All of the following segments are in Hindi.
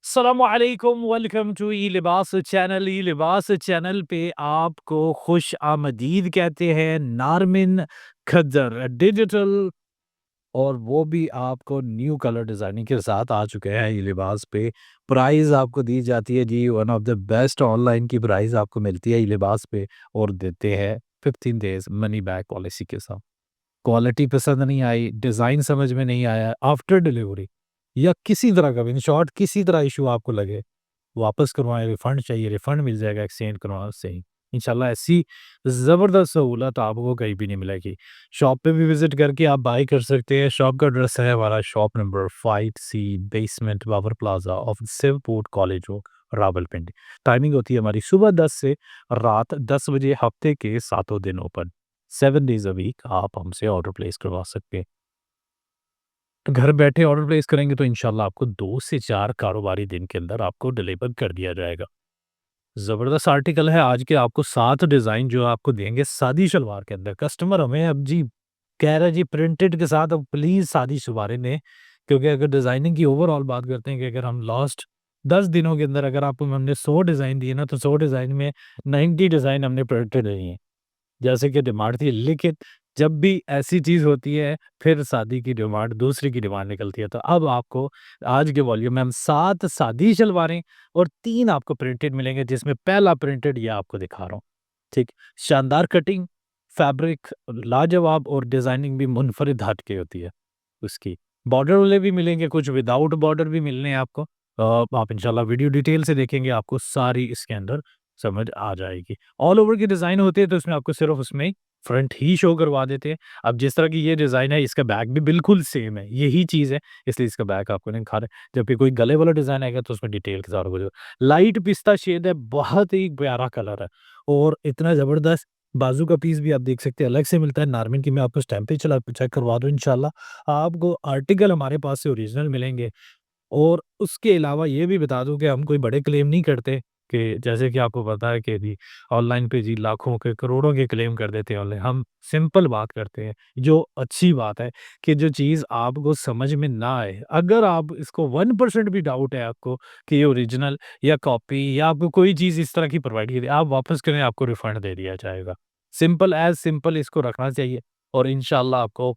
अस्सलामुअलैकुम, वेलकम टू ई लिबास चैनल। ई लिबास चैनल पे आपको खुश आमदीद कहते हैं। नारमिन खद्दर डिजिटल, और वो भी आपको न्यू कलर डिज़ाइनिंग के साथ आ चुके हैं ई लिबास पे। प्राइस आपको दी जाती है जी, one of the best online की प्राइस आपको मिलती है ई लिबास पे, और देते हैं 15 डेज मनी बैक पॉलिसी के साथ। क्वालिटी पसंद नहीं आई, डिज़ाइन समझ में नहीं आया आफ्टर डिलीवरी, या किसी तरह का भी, इन शॉर्ट किसी तरह इश्यू आपको लगे, वापस करवाएँ, रिफंड चाहिए, रिफंड मिल जाएगा, एक्सचेंज करवाओ सही। इंशाल्लाह ऐसी ज़बरदस्त सहूलत आपको कहीं भी नहीं मिलेगी। शॉप पे भी विज़िट करके आप बाय कर सकते हैं। शॉप का एड्रेस है हमारा shop number 5C, basement Babar plaza off सिवपोर्ट कॉलेज रोड, रावलपिंडी। टाइमिंग होती है हमारी सुबह 10 से रात 10 बजे, हफ्ते के सातों दिन ओपन। 7 डेज़ अ वीक आप हमसे ऑर्डर प्लेस करवा सकते हैं। घर बैठे ऑर्डर प्लेस करेंगे तो इंशाल्लाह आपको 2 से 4 कारोबारी दिन के अंदर आपको डिलीवर कर दिया जाएगा। ज़बरदस्त आर्टिकल है आज के, आपको 7 डिज़ाइन जो आपको देंगे सादी शलवार के अंदर। कस्टमर हमें अब जी कह रहा है जी प्रिंटेड के साथ अब प्लीज़ सादी शलवारें दें, क्योंकि अगर डिज़ाइनिंग की ओवरऑल बात करते हैं कि अगर हम लास्ट 10 दिनों के अंदर अगर आपको हमने 100 डिज़ाइन दिए ना, तो 100 डिज़ाइन में 90 डिज़ाइन हमने प्रिंटेड लिए हैं। जैसे कि डिमांड थी, लेकिन जब भी ऐसी चीज़ होती है, फिर शादी की डिमांड दूसरी की डिमांड निकलती है। तो अब आपको आज के वॉल्यूम में हम 7 सादी शलवारें और 3 आपको प्रिंटेड मिलेंगे, जिसमें पहला प्रिंटेड ये आपको दिखा रहा हूँ। ठीक, शानदार कटिंग, फैब्रिक लाजवाब, और डिज़ाइनिंग भी मुनफरिद हट के होती है उसकी। बॉर्डर वाले भी मिलेंगे, कुछ विदाउट बॉर्डर भी मिलने हैं आपको। आप इंशाल्लाह वीडियो डिटेल से देखेंगे, आपको सारी इसके अंदर समझ आ जाएगी। ऑल ओवर की डिज़ाइन होती है, तो इसमें आपको सिर्फ़ उसमें फ्रंट ही शो करवा देते हैं। अब जिस तरह की ये डिज़ाइन है, इसका बैक भी बिल्कुल सेम है, यही चीज़ है, इसलिए इसका बैक आपको नहीं दिखा रहे। जबकि कोई गले वाला डिज़ाइन आएगा तो उसमें डिटेल के साथ होगा। लाइट पिस्ता शेड है, बहुत ही प्यारा कलर है, और इतना ज़बरदस्त बाजू का पीस भी आप देख सकते हैं, अलग से मिलता है। नारमिन की मैं आपको स्टैम्प पे चला चेक करवा दूँ इंशाल्लाह। आपको आर्टिकल हमारे पास से ओरिजिनल मिलेंगे। और उसके अलावा ये भी बता दूँ कि हम कोई बड़े क्लेम नहीं करते, कि जैसे कि आपको पता है कि जी ऑनलाइन पे जी लाखों के, करोड़ों के क्लेम कर देते हैं ऑनलाइन। हम सिंपल बात करते हैं, जो अच्छी बात है कि जो चीज़ आपको समझ में ना आए, अगर आप इसको 1% भी डाउट है आपको कि ये ओरिजिनल या कॉपी, या आपको कोई चीज़ इस तरह की प्रोवाइड की, आप वापस करें, आपको रिफंड दे दिया जाएगा। सिंपल एज़ सिंपल इसको रखना चाहिए, और इंशाल्लाह आपको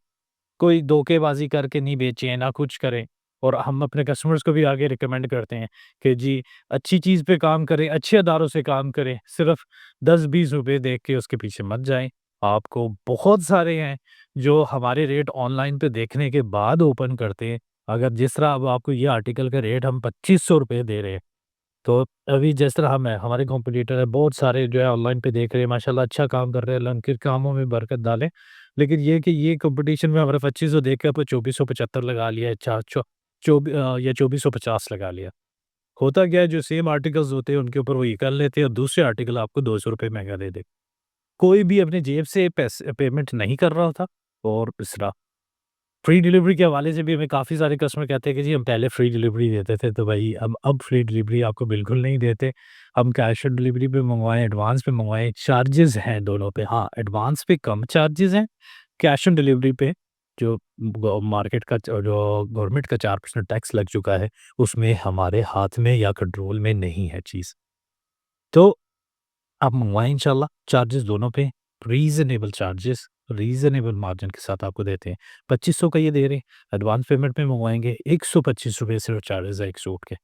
कोई धोखेबाज़ी करके नहीं बेचे, ना कुछ करें। और हम अपने कस्टमर्स को भी आगे रिकमेंड करते हैं कि जी अच्छी चीज़ पे काम करें, अच्छे अदारों से काम करें, सिर्फ़ 10-20 रुपए देख के उसके पीछे मत जाएँ। आपको बहुत सारे हैं जो हमारे रेट ऑनलाइन पे देखने के बाद ओपन करते हैं। अगर जिस तरह अब आपको ये आर्टिकल का रेट हम 2500 रुपए दे रहे हैं, तो अभी जिस तरह हम हैं, हमारे कॉम्पिटिटर हैं, बहुत सारे जो है ऑनलाइन पे देख रहे हैं, माशाल्लाह अच्छा काम कर रहे हैं, अल्लाह उनके कामों में बरकत डाले। लेकिन ये है कि ये कॉम्पिटिशन में हमारा 2500 देख के आपको 2475 लगा लिया है, या 2450 लगा लिया। होता क्या है, जो सेम आर्टिकल्स होते हैं उनके ऊपर वो ये कर लेते हैं, और दूसरे आर्टिकल आपको 200 रुपए महँगा दे दें। कोई भी अपनी जेब से पैसे पेमेंट नहीं कर रहा था। और तीसरा, फ्री डिलीवरी के हवाले से भी हमें काफ़ी सारे कस्टमर कहते हैं कि जी हम पहले फ्री डिलीवरी देते थे, तो भाई हम अब फ्री डिलीवरी आपको बिल्कुल नहीं देते। हम कैश ऑन डिलीवरी पे मँगवाएँ, एडवांस पे मँगवाएँ, चार्जेज़ हैं दोनों पे। हाँ, एडवांस पे कम चार्जेज़ हैं, कैश ऑन डिलीवरी पे जो मार्केट का जो गवर्नमेंट का 4% टैक्स लग चुका है, उसमें हमारे हाथ में या कंट्रोल में नहीं है चीज़। तो आप मँगवाएँ इंशाल्लाह, चार्जेज़ दोनों पे रीज़नेबल चार्जेज़, रीज़नेबल मार्जिन के साथ आपको देते हैं। 2500 का ये दे रहे हैं, एडवांस पेमेंट में मँगवाएँगे ₹125 सिर्फ़ चार्जेज़ है एक सूट के।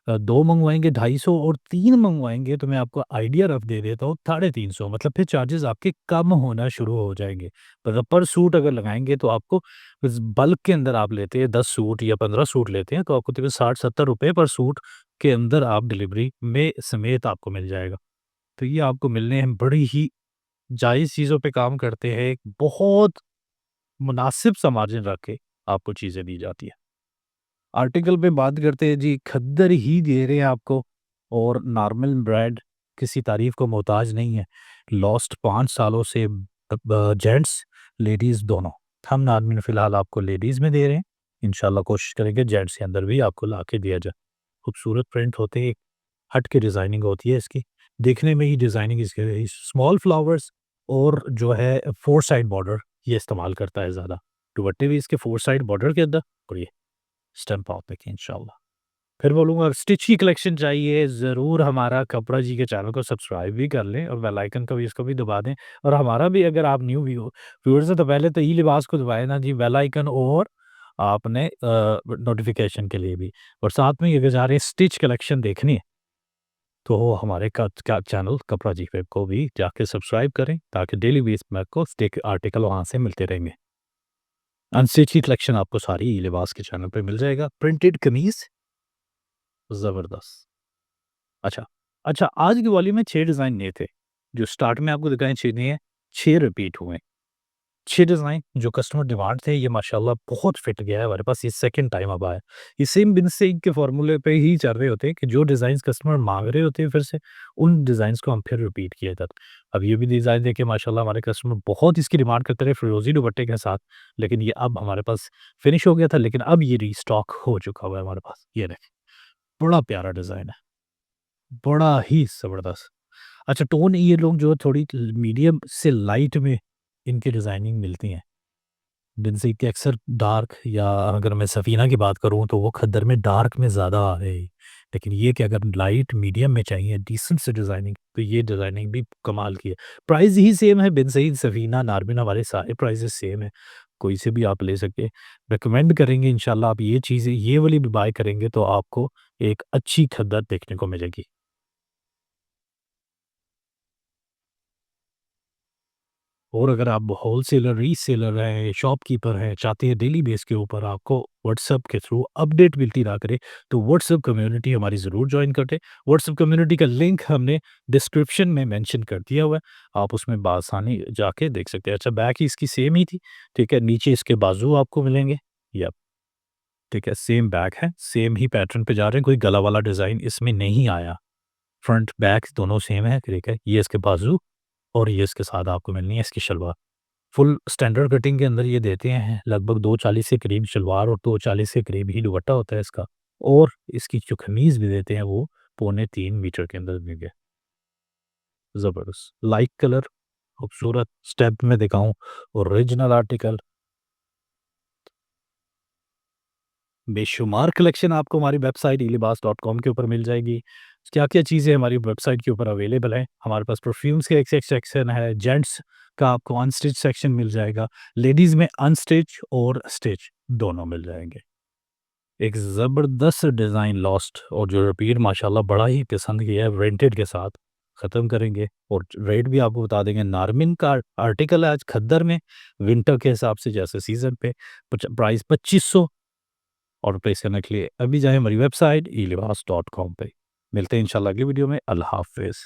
2 मँगवाएँगे 250, और 3 मँगवाएँगे तो मैं आपको आइडिया रफ़ दे देता हूँ 350, मतलब फिर चार्जेज़ आपके कम होना शुरू हो जाएँगे। मतलब पर सूट अगर लगाएँगे तो आपको इस बल्क के अंदर आप लेते हैं 10 सूट या 15 सूट लेते हैं, तो आपको तकरीबन 60-70 रुपए पर सूट के अंदर आप डिलीवरी में समेत आपको मिल जाएगा। तो ये आपको मिलने हैं, बड़ी ही जायज़ चीज़ों पे काम करते हैं, एक बहुत मुनासिब सा मार्जिन रख के आपको चीज़ें दी जाती है। आर्टिकल पे बात करते हैं जी, खद्दर ही दे रहे हैं आपको, और नॉर्मल ब्रांड किसी तारीफ़ को मोहताज नहीं है। लास्ट 5 सालों से जेंट्स, लेडीज़ दोनों। हम नॉर्मल फ़िलहाल आपको लेडीज़ में दे रहे हैं। इंशाल्लाह कोशिश करेंगे जेंट्स के अंदर भी आपको ला के दिया जाए। खूबसूरत प्रिंट होते हैं, हट के डिज़ाइनिंग होती है इसकी। देखने में ही डिज़ाइनिंग इसकी स्मॉल फ्लावर्स, और जो है 4 साइड बॉर्डर ये इस्तेमाल करता है ज़्यादा। दुपट्टे भी इसके 4 साइड बॉर्डर के अंदर, और ये स्टैम्प आप देखें इंशाल्लाह। फिर बोलूँगा स्टिच की कलेक्शन चाहिए, ज़रूर हमारा कपड़ा जी के चैनल को सब्सक्राइब भी कर लें और बेल आइकन का भी इसको भी दबा दें। और हमारा भी अगर आप न्यू व्यूअर्स हैं तो पहले तो ई लिबास को दबाएँ ना जी बेल आइकन, और आपने नोटिफ़िकेशन के लिए भी। और साथ में ये अगर जा रहे हैं स्टिच कलेक्शन देखनी है, तो हमारे का चैनल कपड़ा जी पे को भी जाके सब्सक्राइब करें, ताकि डेली बेस में आपको स्टिच आर्टिकल वहाँ से मिलते रहेंगे। अनस्टिच की कलेक्शन आपको सारी ई लिबास के चैनल पे मिल जाएगा। प्रिंटेड कमीज़ ज़बरदस्त। अच्छा, अच्छा, आज की वॉल्यूम में 6 डिज़ाइन नए थे, जो स्टार्ट में आपको दिखाए 6 नए हैं, 6 रिपीट हुए। 6 डिज़ाइन जो कस्टमर डिमांड थे, ये माशाल्लाह बहुत फिट गया है हमारे पास, ये सेकंड टाइम अब आया है। ये सेम बिन सेग के फ़ॉर्मूले पे ही चल रहे होते हैं कि जो डिज़ाइन्स कस्टमर माँग रहे होते हैं फिर से, उन डिज़ाइन्स को हम फिर रिपीट किया जाता है। अब ये भी डिज़ाइन देखिए माशाल्लाह हमारे कस्टमर बहुत इसकी डिमांड करते रहे फिरोज़ी दुपट्टे के साथ, लेकिन ये अब हमारे पास फिनिश हो गया था, लेकिन अब ये रीस्टॉक हो चुका हुआ है हमारे पास। ये देखें, बड़ा प्यारा डिज़ाइन है, बड़ा ही ज़बरदस्त। अच्छा, टोन ये लोग जो थोड़ी ल मीडियम से लाइट में इनकी डिज़ाइनिंग मिलती हैं। बिनज़ी के अक्सर डार्क, या अगर मैं सफ़ीना की बात करूँ तो वो खद्दर में डार्क में ज़्यादा आ रही है। लेकिन ये कि अगर लाइट मीडियम में चाहिए डिसेंट सी डिज़ाइनिंग, तो ये डिज़ाइनिंग भी कमाल की है। प्राइस ही सेम है, बिन सईद, सफ़ीना, नारबिन हमारे सारे प्राइसेज़ सेम है। कोई से भी आप ले सकते हैं। रिकमेंड करेंगे इंशाल्लाह, आप ये चीज़ें ये वाली भी बाय करेंगे तो आपको एक अच्छी खद्दर देखने को मिलेगी। और अगर आप होलसेलर, रीसेलर हैं, शॉपकीपर हैं, चाहते हैं डेली बेस के ऊपर आपको व्हाट्सएप के थ्रू अपडेट मिलती रहा करे, तो व्हाट्सएप कम्युनिटी हमारी ज़रूर जॉइन कर दें। व्हाट्सएप कम्युनिटी का लिंक हमने डिस्क्रिप्शन में मेंशन कर दिया हुआ है, आप उसमें बआसानी जाके देख सकते हैं। अच्छा, बैक ही इसकी सेम ही थी, ठीक है? नीचे इसके बाजू आपको मिलेंगे, या ठीक है, सेम बैक है, सेम ही पैटर्न पे जा रहे हैं, कोई गला वाला डिज़ाइन इसमें नहीं आया। फ्रंट बैक दोनों सेम है, ठीक है? ये इसके बाजू, और ये इसके साथ आपको मिलनी है इसकी शलवार। फुल स्टैंडर्ड कटिंग के अंदर ये देते हैं, लगभग 240 के करीब शलवार और 240 के करीब ही दुपट्टा होता है इसका, और इसकी जो कमीज़ भी देते हैं वो पौने 3 मीटर के अंदर देंगे। ज़बरदस्त लाइट कलर, खूबसूरत स्टेप में दिखाऊँ, ओरिजिनल आर्टिकल, बेशुमार कलेक्शन आपको हमारी वेबसाइट ilibas.com के ऊपर मिल जाएगी। क्या-क्या चीज़ें हमारी वेबसाइट के ऊपर अवेलेबल हैं, हमारे पास परफ्यूम्स के एक सेक्शन है, जेंट्स का आपको अनस्टिच सेक्शन मिल जाएगा, लेडीज़ में अनस्टिच और स्टिच दोनों मिल जाएँगे। एक ज़बरदस्त डिज़ाइन लॉस्ट और जो रिपीट माशाल्लाह बड़ा ही पसंद किया है, वेंटेड के साथ ख़त्म करेंगे, और रेट भी आपको बता देंगे। नारमिन का आर्टिकल है आज खद्दर में, विंटर के हिसाब से जैसे सीज़न पे प्राइस 2500, और प्लेस करने के लिए अभी जाएँ हमारी वेबसाइट ilibas.com पे। मिलते हैं इंशाल्लाह अगली वीडियो में। अल्लाह हाफ़िज़।